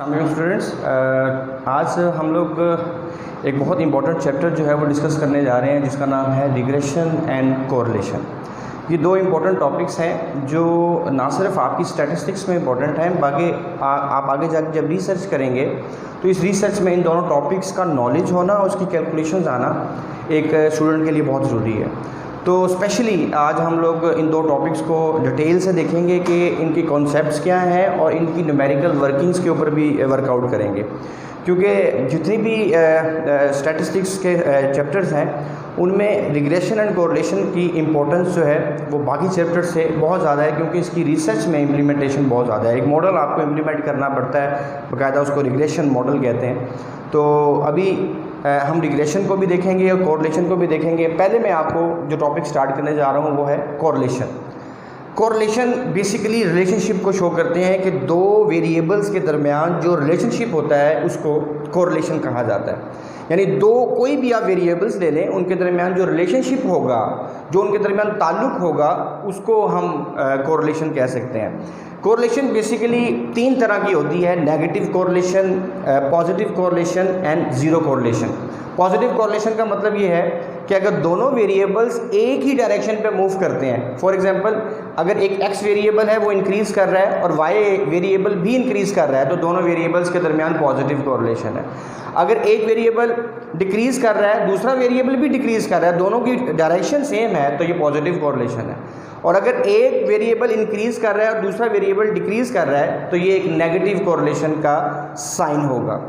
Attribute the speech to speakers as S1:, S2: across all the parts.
S1: Students, आज हम लोग एक बहुत इंपॉर्टेंट चैप्टर जो है वो डिस्कस करने जा रहे हैं जिसका नाम है रिग्रेशन एंड कोरिलेशन। ये दो इंपॉर्टेंट टॉपिक्स हैं जो ना सिर्फ आपकी स्टैटिस्टिक्स में इंपॉर्टेंट हैं, बाकी आप आगे जाकर जब रिसर्च करेंगे तो इस रिसर्च में इन दोनों टॉपिक्स का नॉलेज होना और उसकी कैलकुलेशंस आना एक स्टूडेंट के लिए बहुत ज़रूरी है। तो स्पेशली आज हम लोग इन दो टॉपिक्स को डिटेल से देखेंगे कि इनके कॉन्सेप्ट्स क्या हैं और इनकी न्यूमेरिकल वर्किंग्स के ऊपर भी वर्कआउट करेंगे, क्योंकि जितनी भी स्टैटिस्टिक्स के चैप्टर्स हैं उनमें रिग्रेशन एंड कोरिलेशन की इम्पोर्टेंस जो है वो बाकी चैप्टर से बहुत ज़्यादा है, क्योंकि इसकी रिसर्च में इम्प्लीमेंटेशन बहुत ज़्यादा है। एक मॉडल आपको इम्प्लीमेंट करना पड़ता है, बाकायदा उसको रिग्रेशन मॉडल कहते हैं। तो अभी हम रिग्रेशन को भी देखेंगे और कोरिलेशन को भी देखेंगे। पहले मैं आपको जो टॉपिक स्टार्ट करने जा रहा हूँ वो है कोरिलेशन। कोरिलेशन बेसिकली रिलेशनशिप को शो करते हैं कि दो वेरिएबल्स के दरमियान जो रिलेशनशिप होता है उसको कोरिलेशन कहा जाता है। यानी दो कोई भी आप वेरिएबल्स ले लें, उनके दरमियान जो रिलेशनशिप होगा, जो उनके दरमियान ताल्लुक़ होगा, उसको हम कोरिलेशन कह सकते हैं। कोरिलेशन बेसिकली तीन तरह की होती है: negative correlation, positive correlation and zero correlation. Positive correlation का मतलब ये है कि अगर दोनों वेरिएबल्स एक ही डायरेक्शन पे मूव करते हैं, फॉर एग्जांपल अगर एक एक्स वेरिएबल है वो इंक्रीज़ कर रहा है और वाई वेरिएबल भी इंक्रीज़ कर रहा है, तो दोनों वेरिएबल्स के दरमियान पॉजिटिव कोरिलेशन है। अगर एक वेरिएबल डिक्रीज़ कर रहा है, दूसरा वेरिएबल भी डिक्रीज़ कर रहा है, दोनों की डायरेक्शन सेम है, तो ये पॉजिटिव कोरिलेशन है। और अगर एक वेरिएबल इंक्रीज़ कर रहा है और दूसरा वेरिएबल डिक्रीज़ कर रहा है, तो ये एक नेगेटिव कोरिलेशन का साइन होगा।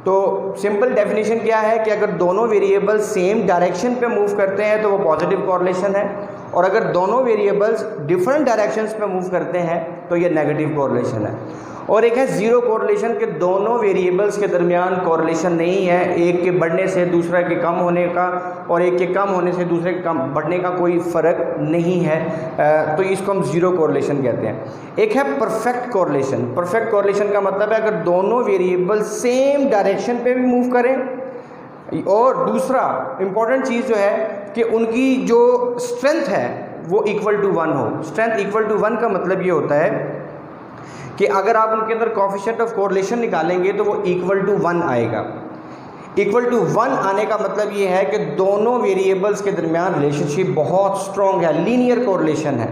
S1: तो सिंपल डेफिनेशन क्या है कि अगर दोनों वेरिएबल सेम डायरेक्शन पे मूव करते हैं तो वो पॉजिटिव कोरिलेशन है, और अगर दोनों वेरिएबल्स डिफरेंट डायरेक्शंस पे मूव करते हैं तो ये नेगेटिव कोरिलेशन है। और एक है ज़ीरो कोरिलेशन के दोनों वेरिएबल्स के दरमियान कोरिलेशन नहीं है, एक के बढ़ने से दूसरा के कम होने का और एक के कम होने से दूसरे के कम बढ़ने का कोई फ़र्क नहीं है, तो इसको हम ज़ीरो कोरिलेशन कहते हैं। एक है परफेक्ट कोरिलेशन। परफेक्ट कोरिलेशन का मतलब है अगर दोनों वेरिएबल सेम डायरेक्शन पे भी मूव करें, और दूसरा इम्पॉर्टेंट चीज़ जो है कि उनकी जो स्ट्रेंथ है वो इक्वल टू 1 हो। स्ट्रेंथ इक्वल टू 1 का मतलब ये होता है कि अगर आप उनके अंदर कोएफिशिएंट ऑफ कोरिलेशन निकालेंगे तो वो इक्वल टू 1 आएगा। इक्वल टू 1 आने का मतलब ये है कि दोनों वेरिएबल्स के दरमियान रिलेशनशिप बहुत स्ट्रॉन्ग है, लीनियर कोरिलेशन है।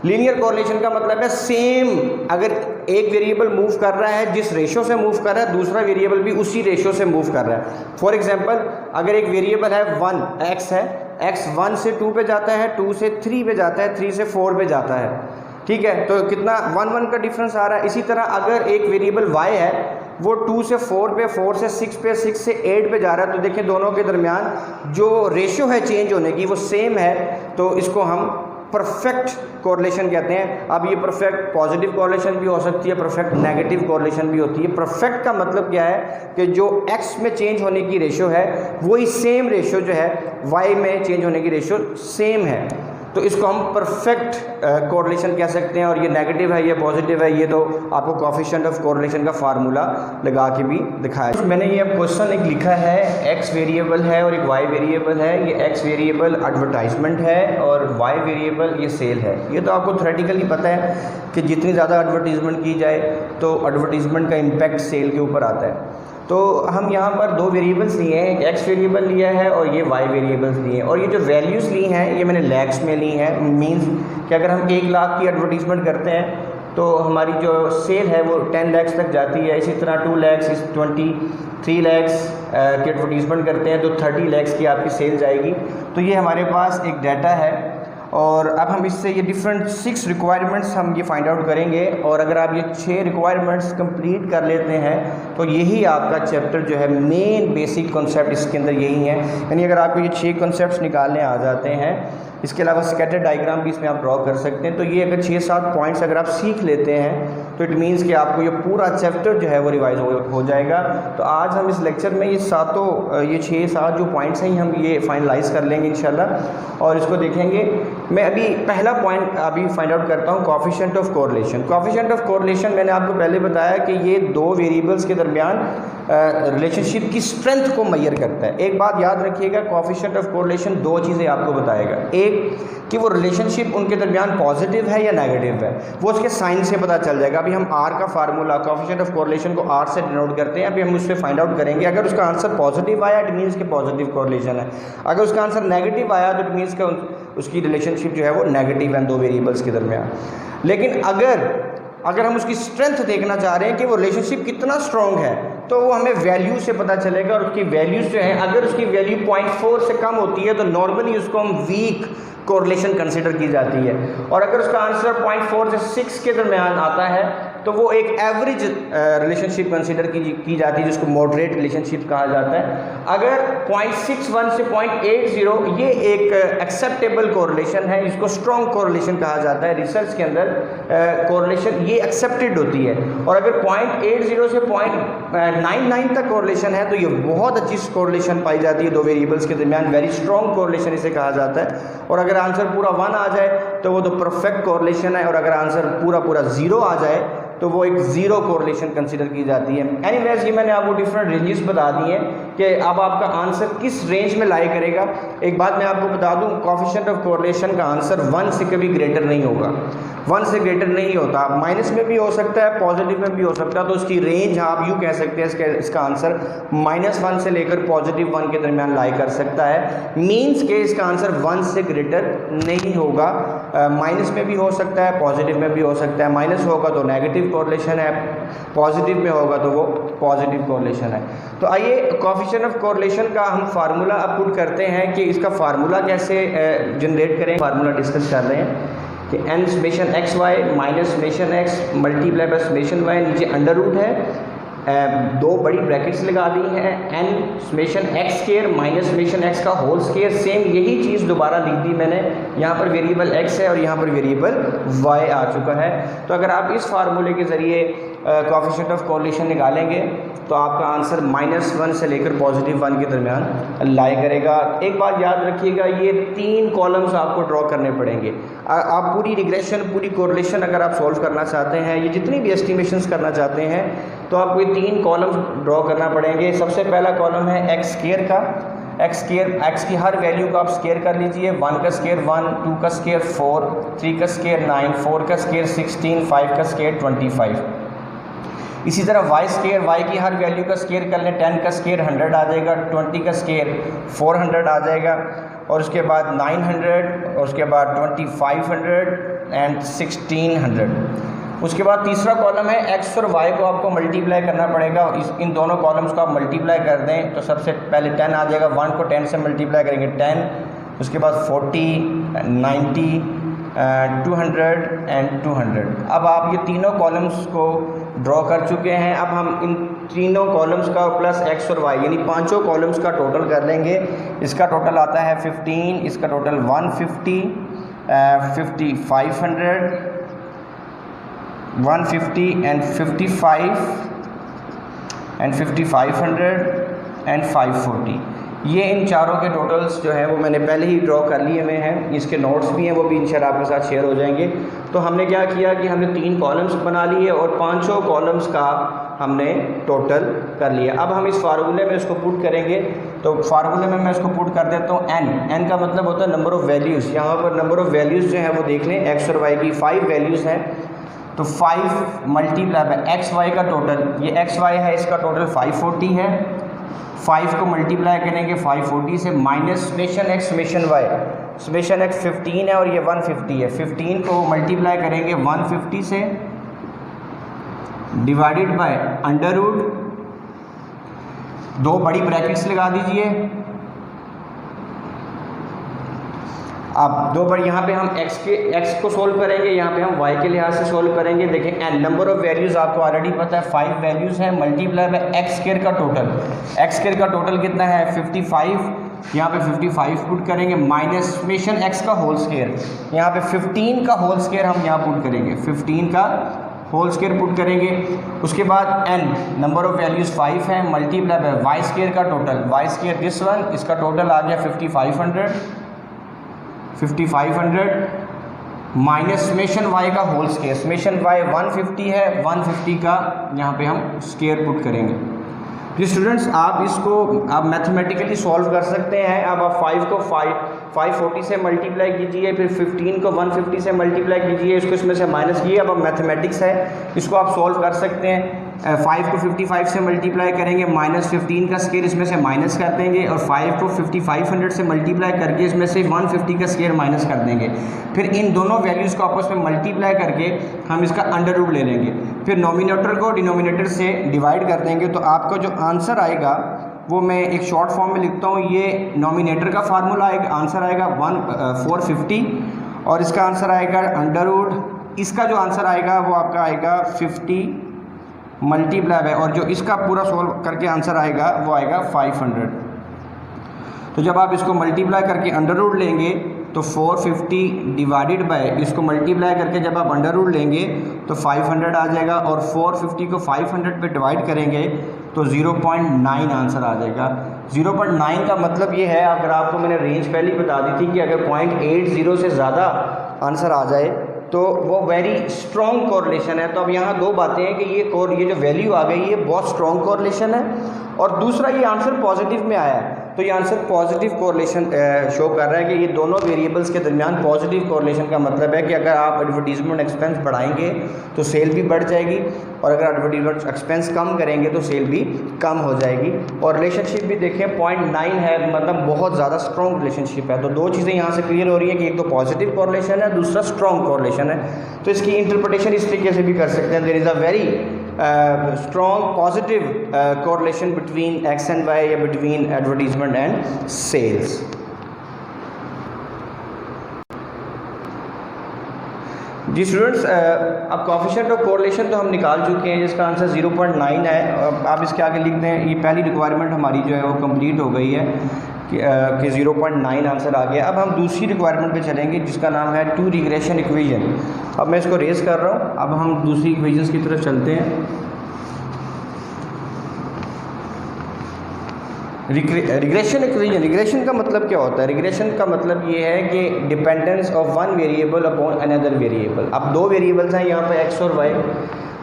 S1: लीनियर कोरिलेशन का मतलब है सेम, अगर एक वेरिएबल मूव कर रहा है जिस रेशो से मूव कर रहा है, दूसरा वेरिएबल भी उसी रेशो से मूव कर रहा है। फॉर एग्जांपल अगर एक वेरिएबल है 1 x है, x 1 से 2 पे जाता है, 2 से 3 पे जाता है, 3 से 4 पे जाता है, ठीक है, तो कितना 1 का डिफरेंस आ रहा है। इसी तरह अगर एक वेरिएबल y है वो 2 से 4 पे, 4 से 6 पे, 6 से 8 पे जा रहा है, तो देखिए दोनों के दरमियान जो रेशो है चेंज होने की वो सेम है, तो इसको हम परफेक्ट कोरिलेशन कहते हैं। अब ये परफेक्ट पॉजिटिव कोरिलेशन भी हो सकती है, परफेक्ट नेगेटिव कोरिलेशन भी होती है। परफेक्ट का मतलब क्या है कि जो x में चेंज होने की रेशो है वही सेम रेशो जो है y में चेंज होने की रेशो सेम है, तो इसको हम परफेक्ट कोरिलेशन कह सकते हैं। और ये नेगेटिव है, ये पॉजिटिव है, ये तो आपको कोएफिशिएंट ऑफ कोरिलेशन का फार्मूला लगा के भी दिखाया। तो मैंने ये अब क्वेश्चन एक लिखा है, x वेरिएबल है और एक y वेरिएबल है। ये x वेरिएबल एडवर्टाइजमेंट है और y वेरिएबल ये सेल है। ये तो आपको थ्योरेटिकली पता है कि जितनी ज़्यादा एडवर्टीज़मेंट की जाए तो एडवर्टीज़मेंट का इम्पैक्ट सेल के ऊपर आता है। तो हम यहाँ पर दो वेरिएबल्स लिए हैं, एक x वेरिएबल लिया है और ये y वेरिएबल्स लिए हैं, और ये जो वैल्यूज़ ली हैं ये मैंने लैक्स में ली हैं। मींस कि अगर हम 1 लाख की एडवर्टीज़मेंट करते हैं तो हमारी जो सेल है वो 10 लाख तक जाती है। इसी तरह 2 लाख, 23 लाख की एडवर्टीज़मेंट करते हैं तो 30 लाख की आपकी सेल जाएगी। तो ये हमारे पास एक डाटा है, और अब हम इससे ये डिफरेंट 6 रिक्वायरमेंट्स हम ये फाइंड आउट करेंगे, और अगर आप ये 6 रिक्वायरमेंट्स कंप्लीट कर लेते हैं तो यही आपका चैप्टर जो है मेन बेसिक कॉन्सेप्ट इसके अंदर यही है। यानी अगर आपको ये 6 कॉन्सेप्ट्स निकालने आ जाते हैं, इसके अलावा स्कैटर डायग्राम भी इसमें आप ड्रॉ कर सकते हैं, तो ये अगर 6-7 पॉइंट्स अगर आप सीख लेते हैं तो इट मीन्स कि आपको ये पूरा चैप्टर जो है वो रिवाइज हो जाएगा। तो आज हम इस लेक्चर में ये 6-7 जो पॉइंट्स हैं हम ये फाइनलाइज कर लेंगे इंशाल्लाह, और इसको देखेंगे। मैं अभी पहला पॉइंट अभी फाइंड आउट करता हूँ, coefficient of correlation. Coefficient of correlation मैंने आपको पहले बताया कि ये दो वेरिएबल्स के दरमियान रिलेशनशिप की स्ट्रेंथ को मेजर करता है। एक बात याद रखिएगा, कोएफिशिएंट ऑफ कोरिलेशन दो चीज़ें आपको बताएगा। एक कि वो रिलेशनशिप उनके दरमियान पॉजिटिव है या नेगेटिव है, वो उसके साइन से पता चल जाएगा। अभी हम आर का फार्मूला कोएफिशिएंट ऑफ कोरिलेशन को आर से डिनोट करते हैं, अभी हम उससे फाइंड आउट करेंगे। अगर उसका आंसर पॉजिटिव आया इट मीन्स कि पॉजिटिव कोरिलेशन है, अगर उसका आंसर नेगेटिव आया तो इट मीन्स कि उसकी रिलेशनशिप जो है वो नेगेटिव है दो वेरिएबल्स के दरमियान। लेकिन अगर हम उसकी स्ट्रेंथ देखना चाह रहे हैं कि वो रिलेशनशिप कितना स्ट्रॉन्ग है, तो वो हमें वैल्यू से पता चलेगा। और उसकी वैल्यूज जो है, अगर उसकी वैल्यू 0.4 से कम होती है तो नॉर्मली उसको हम वीक कोरिलेशन कंसिडर की जाती है, और अगर उसका आंसर 0.4 से 6 के दरमियान आता है तो वो एक एवरेज रिलेशनशिप कंसिडर की जाती है, जिसको मॉडरेट रिलेशनशिप कहा जाता है। अगर 0.61 से 0.80 ये एक एक्सेप्टेबल कोरिलेशन है, इसको स्ट्रॉन्ग कोरिलेशन कहा जाता है। रिसर्च के अंदर कोरिलेशन ये एक्सेप्टेड होती है। और अगर 0.80 से 0.99 तक कोरिलेशन है तो ये बहुत अच्छी कोरिलेशन पाई जाती है दो वेरिएबल्स के दरमियान, वेरी स्ट्रॉन्ग कोरिलेशन इसे कहा जाता है। और अगर आंसर पूरा 1 आ जाए तो वो तो परफेक्ट कोरिलेशन है, और अगर आंसर पूरा 0 आ जाए तो वो एक ज़ीरो कोरिलेशन कंसिडर की जाती है। एनीवेज, ये मैंने आपको डिफरेंट रेंजेस बता दी हैं कि अब आपका आंसर किस रेंज में लाई करेगा। एक बात मैं आपको बता दूं, कोएफिशिएंट ऑफ कोरिलेशन का आंसर 1 से कभी ग्रेटर नहीं होगा, 1 से ग्रेटर नहीं होता। माइनस में भी हो सकता है, पॉजिटिव में भी हो सकता है, तो उसकी रेंज आप यूँ कह सकते हैं इसका आंसर -1 से लेकर +1 के दरमियान लाई कर सकता है। मीन्स के इसका आंसर 1 से ग्रेटर नहीं होगा। माइनस में भी हो सकता है, पॉजिटिव में भी हो सकता है। माइनस होगा तो नेगेटिव कोरिलेशन है, पॉजिटिव में होगा तो वो पॉजिटिव कोरिलेशन है। तो आइए कोएफिशिएंट ऑफ कोरिलेशन का हम फार्मूला अब पुट करते हैं कि इसका फार्मूला कैसे जनरेट करें। फार्मूला डिस्कस कर रहे हैं कि n summation x y minus summation x multiply by summation y, नीचे अंडर रूट है, दो बड़ी ब्रैकेट्स लगा दी हैं, n summation x square minus summation x का होल स्क्वायर। सेम यही चीज़ दोबारा लिख दी मैंने, यहाँ पर वेरिएबल x है और यहाँ पर वेरिएबल y आ चुका है। तो अगर आप इस फार्मूले के ज़रिए कोएफिशिएंट ऑफ कोरिलेशन निकालेंगे तो आपका आंसर -1 से लेकर +1 के दरमियान लाई करेगा। एक बात याद रखिएगा, ये 3 कॉलम्स आपको ड्रॉ करने पड़ेंगे। आप पूरी रिग्रेशन, पूरी कोरिलेशन अगर आप सॉल्व करना चाहते हैं, ये जितनी भी एस्टिमेशंस करना चाहते हैं, तो आपको ये 3 कॉलम्स ड्रॉ करना पड़ेंगे। सबसे पहला कॉलम है एक्स स्क्वायर का, एक्स की हर वैल्यू को आप स्क्वायर कर लीजिए। 1 का स्क्वायर 1, 2 का स्क्वायर 4, 3 का स्क्वायर 9, 4 का स्क्वायर 16, 5 का स्क्वायर 25। इसी तरह वाई स्क्वायर, वाई की हर वैल्यू का स्क्वायर कर लें। 10 का स्क्वायर 100 आ जाएगा, 20 का स्क्वायर 400 आ जाएगा, और उसके बाद 900, और उसके बाद 2500 एंड 1600। उसके बाद तीसरा कॉलम है एक्स और वाई को आपको मल्टीप्लाई करना पड़ेगा। इन दोनों कॉलम्स को आप मल्टीप्लाई कर दें तो सबसे पहले 10 आ जाएगा, 1 को 10 से मल्टीप्लाई करेंगे 10, उसके बाद 40, 90, 200 एंड 200। अब आप ये तीनों कॉलम्स को ड्रॉ कर चुके हैं। अब हम इन तीनों कॉलम्स का प्लस एक्स और वाई यानी पांचों कॉलम्स का टोटल कर लेंगे। इसका टोटल आता है 15, इसका टोटल 150, 5500, 150 एंड 55 एंड 5500 एंड 540। ये इन चारों के टोटल्स जो है वो मैंने पहले ही ड्रॉ कर लिए हुए हैं। इसके नोट्स भी हैं, वो भी इंशाल्लाह आपके साथ शेयर हो जाएंगे। तो हमने क्या किया कि हमने 3 कॉलम्स बना लिए और पांचों कॉलम्स का हमने टोटल कर लिया। अब हम इस फार्मूले में इसको पुट करेंगे। तो फार्मूले में मैं इसको पुट कर देता हूँ एन का मतलब होता है नंबर ऑफ़ वैल्यूज़। यहाँ पर नंबर ऑफ़ वैल्यूज़ जो है वो देख लें, एक्स और वाई की 5 वैल्यूज़ हैं। तो 5 मल्टीप्लाई बाय एक्स वाई का टोटल, ये एक्स वाई है, इसका टोटल 540 है। 5 को मल्टीप्लाई करेंगे 540 से, minus summation x summation y, summation x 15 है और ये 150 है। 15 को मल्टीप्लाई करेंगे 150 से, डिवाइडेड बाय अंडर रूट, 2 बड़ी ब्रैकेट्स लगा दीजिए। अब 2 बार यहाँ पे हम एक्स को सोल्व करेंगे, यहाँ पे हम वाई के लिहाज से सोल्व करेंगे। देखें एन नंबर ऑफ़ वैल्यूज़ आपको ऑलरेडी पता है 5 वैल्यूज़ हैं, मल्टीप्लाई बाय एक्स स्क्वायर का टोटल। एक्स स्क्वायर का टोटल कितना है 55, यहाँ पे 55 पुट करेंगे, माइनस समेशन एक्स का होल स्क्वायर, यहाँ पे 15 का होल स्क्वायर हम यहाँ पुट करेंगे, 15 का होल स्क्वायर पुट करेंगे। उसके बाद एन नंबर ऑफ़ वैल्यूज़ 5 है, मल्टीप्लाई बाय वाई स्क्वायर का total, y square this one, इसका टोटल आ गया 5500 माइनस समेशन वाई का होल स्क्वायर, समेशन वाई 150 है, 150 का यहाँ पे हम स्क्वायर पुट करेंगे। जी स्टूडेंट्स, आप इसको आप मैथमेटिकली सॉल्व कर सकते हैं। अब आप 5 को 540 से मल्टीप्लाई कीजिए, फिर 15 को 150 से मल्टीप्लाई कीजिए, इसको इसमें से माइनस कीजिए। अब मैथमेटिक्स है, इसको आप सॉल्व कर सकते हैं। 5 को 55 से मल्टीप्लाई करेंगे, माइनस 15 का स्केयर इसमें से माइनस कर देंगे, और 5 को 5500 से मल्टीप्लाई करके इसमें से 150 का स्केयर माइनस कर देंगे। फिर इन दोनों वैल्यूज़ को आपस में मल्टीप्लाई करके हम इसका अंडर रूट ले लेंगे। फिर नॉमिनेटर को डिनोमिनेटर से डिवाइड कर देंगे, तो आपका जो आंसर आएगा वो मैं एक शॉर्ट फॉर्म में लिखता हूँ। ये नॉमिनेटर का फार्मूला आएगा, आंसर आएगा 450, और इसका आंसर आएगा अंडर रूट। इसका जो आंसर आएगा वो आपका आएगा 50 मल्टीप्लाई बाय, और जो इसका पूरा सॉल्व करके आंसर आएगा वो आएगा 500। तो जब आप इसको मल्टीप्लाई करके अंडर रूट लेंगे तो 450 डिवाइडेड बाय, इसको मल्टीप्लाई करके जब आप अंडर रूट लेंगे तो 500 आ जाएगा, और 450 को 500 पे डिवाइड करेंगे तो 0.9 आंसर आ जाएगा। 0.9 का मतलब ये है, अगर आपको मैंने रेंज पहले ही बता दी थी कि अगर 0.80 से ज़्यादा आंसर आ जाए तो वो वेरी स्ट्रॉन्ग कोरिलेशन है। तो अब यहाँ दो बातें हैं कि ये जो वैल्यू आ गई ये बहुत स्ट्रॉन्ग कोरिलेशन है, और दूसरा ये आंसर पॉजिटिव में आया है। तो ये आंसर पॉजिटिव कोरिलेशन शो कर रहा है कि ये दोनों वेरिएबल्स के दरमियान पॉजिटिव कोरिलेशन का मतलब है कि अगर आप एडवर्टीजमेंट एक्सपेंस बढ़ाएंगे तो सेल भी बढ़ जाएगी, और अगर एडवर्टीजमेंट एक्सपेंस कम करेंगे तो सेल भी कम हो जाएगी। और रिलेशनशिप भी देखें 0.9 है, मतलब बहुत ज़्यादा स्ट्रॉन्ग रिलेशनशिप है। तो दो चीज़ें यहाँ से क्लियर हो रही हैं कि एक तो पॉजिटिव कोरिलेशन है, दूसरा स्ट्रॉन्ग कोरिलेशन है। तो इसकी इंटरप्रिटेशन इस तरीके से भी कर सकते हैं, there is a very strong positive correlation between X and Y या between advertisement and sales। जी स्टूडेंट्स, अब कोएफिशिएंट ऑफ कोरिलेशन तो हम निकाल चुके हैं, जिसका आंसर 0.9 है। आप इसके आगे लिख दें, ये पहली रिक्वायरमेंट हमारी जो है वो कंप्लीट हो गई है कि 0.9 आंसर आ गया। अब हम दूसरी रिक्वायरमेंट पे चलेंगे जिसका नाम है 2 रिग्रेशन इक्वेशन। अब मैं इसको रेस कर रहा हूँ, अब हम दूसरी इक्वेशंस की तरफ चलते हैं। रिग्रेशन इक्वेशन, रिग्रेशन का मतलब क्या होता है? रिग्रेशन का मतलब ये है कि dependence of one variable upon another variable. अब दो वेरिएबल्स हैं यहाँ पर एक्स और वाई,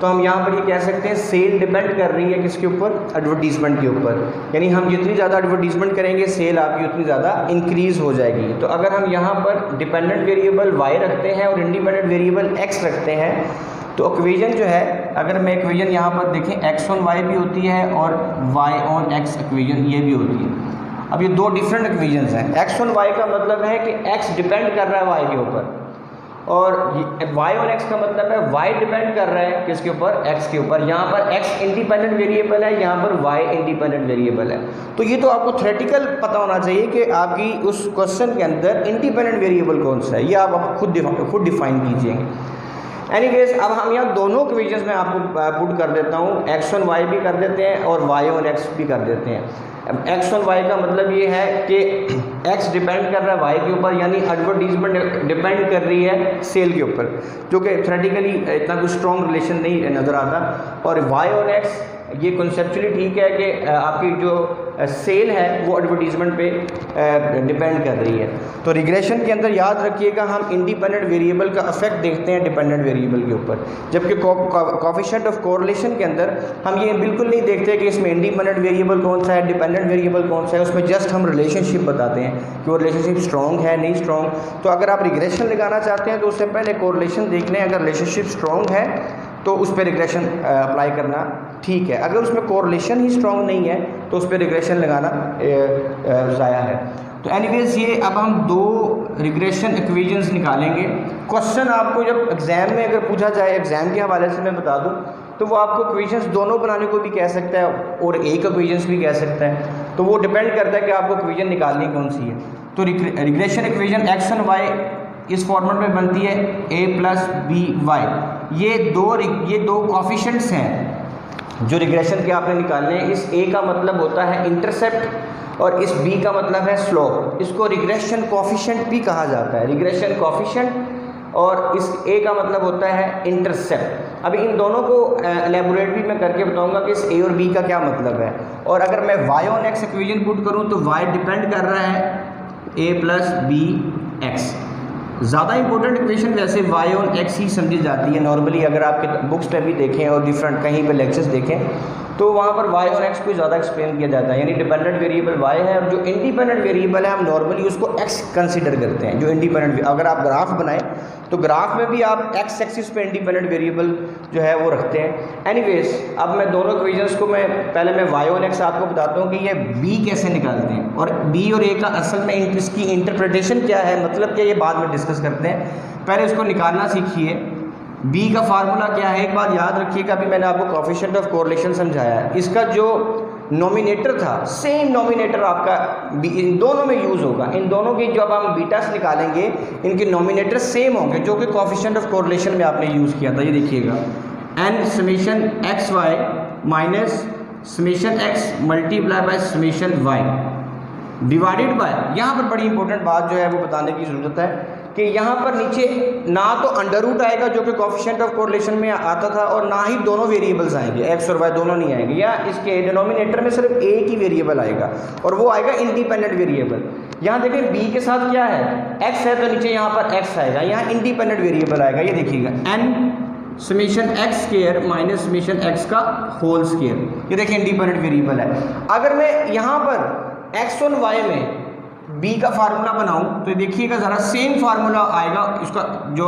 S1: तो हम यहाँ पर ये कह सकते हैं सेल डिपेंड कर रही है किसके ऊपर? एडवर्टीजमेंट के ऊपर। यानी हम जितनी ज़्यादा एडवर्टीजमेंट करेंगे सेल आपकी उतनी ज़्यादा इंक्रीज़ हो जाएगी। तो अगर हम यहाँ पर डिपेंडेंट वेरिएबल वाई रखते हैं और इंडिपेंडेंट वेरिएबल एक्स रखते हैं, तो इक्वेशन जो है, अगर मैं इक्वेशन यहाँ पर देखें, एक्स ऑन वाई भी होती है और वाई ऑन एक्स इक्वेशन ये भी होती है। अब ये दो डिफरेंट इक्वेशंस हैं। एक्स ऑन वाई का मतलब है कि एक्स डिपेंड कर रहा है वाई के ऊपर, और वाई ऑन एक्स का मतलब है वाई डिपेंड कर रहा है किसके ऊपर? एक्स के ऊपर। यहाँ पर एक्स इंडिपेंडेंट वेरिएबल है, यहाँ पर वाई इंडिपेंडेंट वेरिएबल है। तो ये तो आपको थ्योरेटिकल पता होना चाहिए कि आपकी उस क्वेश्चन के अंदर इंडिपेंडेंट वेरिएबल कौन सा है, ये आप खुद डिफाइन कीजिएंगे। एनीवेज, अब हम यहाँ दोनों इक्वेशंस में आपको पुट कर देता हूँ, एक्स ऑन वाई भी कर देते हैं और वाई ऑन एक्स भी कर देते हैं। एक्स ऑन वाई का मतलब ये है कि एक्स डिपेंड कर रहा है वाई के ऊपर, यानी एडवर्टीजमेंट डिपेंड कर रही है सेल के ऊपर, जो कि थ्योरेटिकली इतना कोई स्ट्रॉन्ग रिलेशन नहीं नज़र आता। और वाई ऑन एक्स ये कॉन्सेप्चुअली ठीक है कि आपकी जो सेल है वो एडवर्टीजमेंट पे डिपेंड कर रही है। तो रिग्रेशन के अंदर याद रखिएगा, हम इंडिपेंडेंट वेरिएबल का इफेक्ट देखते हैं डिपेंडेंट वेरिएबल के ऊपर, जबकि कोएफिशिएंट ऑफ कोरिलेशन के अंदर हम ये बिल्कुल नहीं देखते कि इसमें इंडिपेंडेंट वेरिएबल कौन सा है, डिपेंडेंट वेरिएबल कौन सा है। उसमें जस्ट हम रिलेशनशिप बताते हैं कि वो रिलेशनशिप स्ट्रॉन्ग है नहीं स्ट्रॉन्ग। तो अगर आप रिग्रेशन लगाना चाहते हैं तो उससे पहले कोरिलेशन देख लें, अगर रिलेशनशिप स्ट्रॉन्ग है तो उस पर रिग्रेशन अप्लाई करना ठीक है। अगर उसमें कोरिलेशन ही स्ट्रॉन्ग नहीं है तो उस पर रिग्रेशन लगाना ज़ाया है। तो एनीवेज, ये अब हम दो रिग्रेशन इक्वेशंस निकालेंगे। क्वेश्चन आपको जब एग्ज़ाम में अगर पूछा जाए, एग्ज़ाम के हवाले से मैं बता दूं, तो वो आपको इक्वेशंस दोनों बनाने को भी कह सकता है और एक इक्वेशंस भी कह सकता है। तो वो डिपेंड करता है कि आपको इक्वेशन निकालनी कौन सी है। तो regression equation x and y इस फॉर्मेट में बनती है a प्लस बी वाई। ये दो कोएफिशिएंट्स हैं जो रिग्रेशन के आपने निकालने हैं। इस a का मतलब होता है इंटरसेप्ट और इस b का मतलब है स्लोप। इसको रिग्रेशन कोएफिशिएंट भी कहा जाता है, रिग्रेशन कोएफिशिएंट, और इस a का मतलब होता है इंटरसेप्ट। अभी इन दोनों को एलेबोरेट भी मैं करके बताऊंगा कि इस a और b का क्या मतलब है। और अगर मैं y on x equation put करूं तो y डिपेंड कर रहा है a प्लस बी एक्स। ज़्यादा इंपॉर्टेंट इक्वेशन वैसे y ऑन x ही समझी जाती है नॉर्मली, अगर आपके बुक्स पे भी देखें और डिफरेंट कहीं पे लेक्चर्स देखें तो वहाँ पर y और x को ज़्यादा एक्सप्लेन किया जाता है, यानी डिपेंडेंट वेरिएबल y है और जो इंडिपेंडेंट वेरिएबल है हम नॉर्मली उसको x कंसीडर करते हैं। जो इंडिपेंडेंट, अगर आप ग्राफ बनाएं तो ग्राफ में भी आप x एक्सिस पे इंडिपेंडेंट वेरिएबल जो है वो रखते हैं। एनीवेज, अब मैं दोनों इक्वेशंस को पहले मैं y और x आपको बताता हूँ कि ये b कैसे निकालते हैं और b और a का असल में इसकी इंटरप्रिटेशन क्या है, मतलब कि ये बाद में डिस्कस करते हैं। पहले इसको निकालना सीखिए। b का फार्मूला क्या है, एक बात याद रखिएगा, अभी मैंने आपको कोएफिशिएंट ऑफ कोरिलेशन समझाया है, इसका जो नोमिनेटर था सेम नोमिनेटर आपका इन दोनों में यूज़ होगा। इन दोनों की जब हम बीटास निकालेंगे इनके नोमिनेटर सेम होंगे, जो कि कोएफिशिएंट ऑफ कोरिलेशन में आपने यूज़ किया था। ये देखिएगा, n summation x y minus summation x multiply by summation y divided by, यहाँ पर बड़ी इंपॉर्टेंट बात जो है वो बताने की ज़रूरत है कि यहाँ पर नीचे ना तो अंडर रूट आएगा जो कि कोएफिशिएंट ऑफ कोरिलेशन में आता था, और ना ही दोनों वेरिएबल्स आएंगे, एक्स और वाई दोनों नहीं आएंगे, या इसके डिनोमिनेटर में सिर्फ एक ही वेरिएबल आएगा और वो आएगा इंडिपेंडेंट वेरिएबल। यहाँ देखें b के साथ क्या है, x है, तो नीचे यहाँ पर x आएगा, यहाँ इंडिपेंडेंट वेरिएबल आएगा। ये देखिएगा n summation x square minus summation x का होल स्क्वायर, ये देखिए इंडिपेंडेंट वेरिएबल है। अगर मैं यहाँ पर x और y में b का फार्मूला बनाऊं तो देखिएगा ज़रा सेम फार्मूला आएगा, इसका जो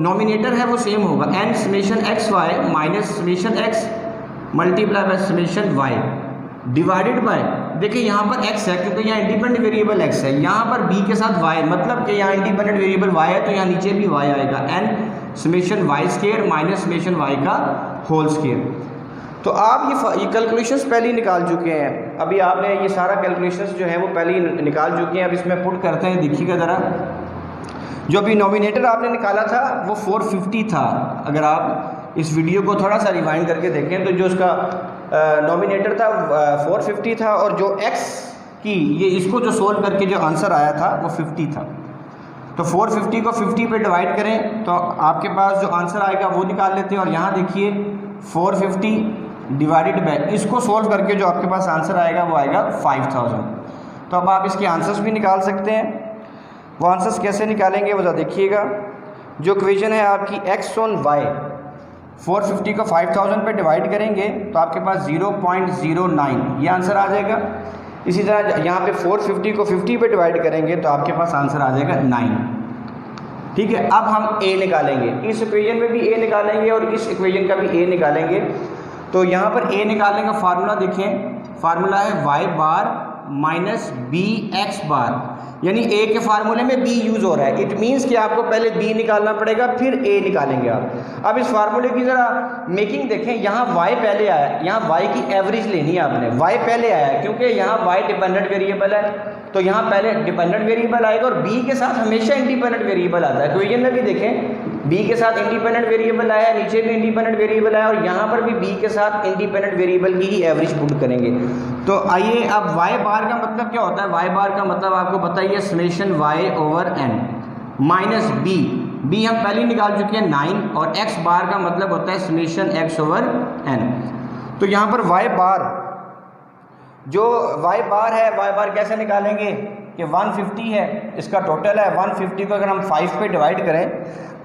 S1: नोमिनेटर है वो सेम होगा, n summation x y minus summation x multiply by summation y divided by, देखिए यहाँ पर x है क्योंकि यहाँ इंडिपेंडेंट वेरिएबल x है, यहाँ पर b के साथ y, मतलब कि यहाँ इंडिपेंडेंट वेरिएबल y है तो यहाँ नीचे भी y आएगा, n summation y square minus summation y का होल स्क्वायर। तो आप ये कैलकुलेशंस पहले ही निकाल चुके हैं, अभी आपने ये सारा कैलकुलेशंस जो है वो पहले ही निकाल चुके हैं। अब इसमें पुट करते हैं, देखिएगा ज़रा, जो अभी नोमिनेटर आपने निकाला था वो 450 था। अगर आप इस वीडियो को थोड़ा सा रिवाइंड करके देखें तो जो उसका नोमिनेटर था 450 था, और जो x की ये इसको जो सोल्व करके जो आंसर आया था वो 50 था। तो 450 को 50 पे डिवाइड करें तो आपके पास जो आंसर आएगा वो निकाल लेते हैं, और यहाँ देखिए 450 डिवाइडेड बाय, इसको सोल्व करके जो आपके पास आंसर आएगा वो आएगा 5000। तो अब आप इसके आंसर्स भी निकाल सकते हैं। वो आंसर्स कैसे निकालेंगे वो देखिएगा। जो इक्वेशन है आपकी x ऑन y, 450 को 5000 पे डिवाइड करेंगे तो आपके पास 0.09 ये आंसर आ जाएगा। इसी तरह यहाँ पे 450 को 50 पे डिवाइड करेंगे तो आपके पास आंसर आ जाएगा 9। ठीक है, अब हम a निकालेंगे, इस इक्वेशन में भी a निकालेंगे और इस इक्वेशन का भी a निकालेंगे। तो यहाँ पर a निकालने का फार्मूला देखें, फार्मूला है y बार माइनस बी एक्स बार, यानी a के फार्मूले में b यूज़ हो रहा है। इट मीन्स कि आपको पहले b निकालना पड़ेगा फिर a निकालेंगे आप। अब इस फार्मूले की ज़रा मेकिंग देखें, यहाँ y पहले आया, यहाँ y की एवरेज लेनी है आपने, y पहले आया क्योंकि यहाँ y डिपेंडेंट वेरिएबल है तो यहाँ पहले डिपेंडेंट वेरिएबल आएगा, और b के साथ हमेशा इंडिपेंडेंट वेरिएबल आता है। इक्वेशन में भी देखें b के साथ इंडिपेंडेंट वेरिएबल आया, नीचे भी इंडिपेंडेंट वेरिएबल आया, और यहाँ पर भी b के साथ इंडिपेंडेंट वेरिएबल की ही एवरेज पुट करेंगे। तो आइए, अब y बार का मतलब क्या होता है, y बार का मतलब आपको बताइए summation y over n minus b हम पहले निकाल चुके हैं 9, और x बार का मतलब होता है समेशन x ओवर n। तो यहाँ पर y बार, जो y बार है, y बार कैसे निकालेंगे कि 150 है, इसका टोटल है 150 को अगर हम 5 पे डिवाइड करें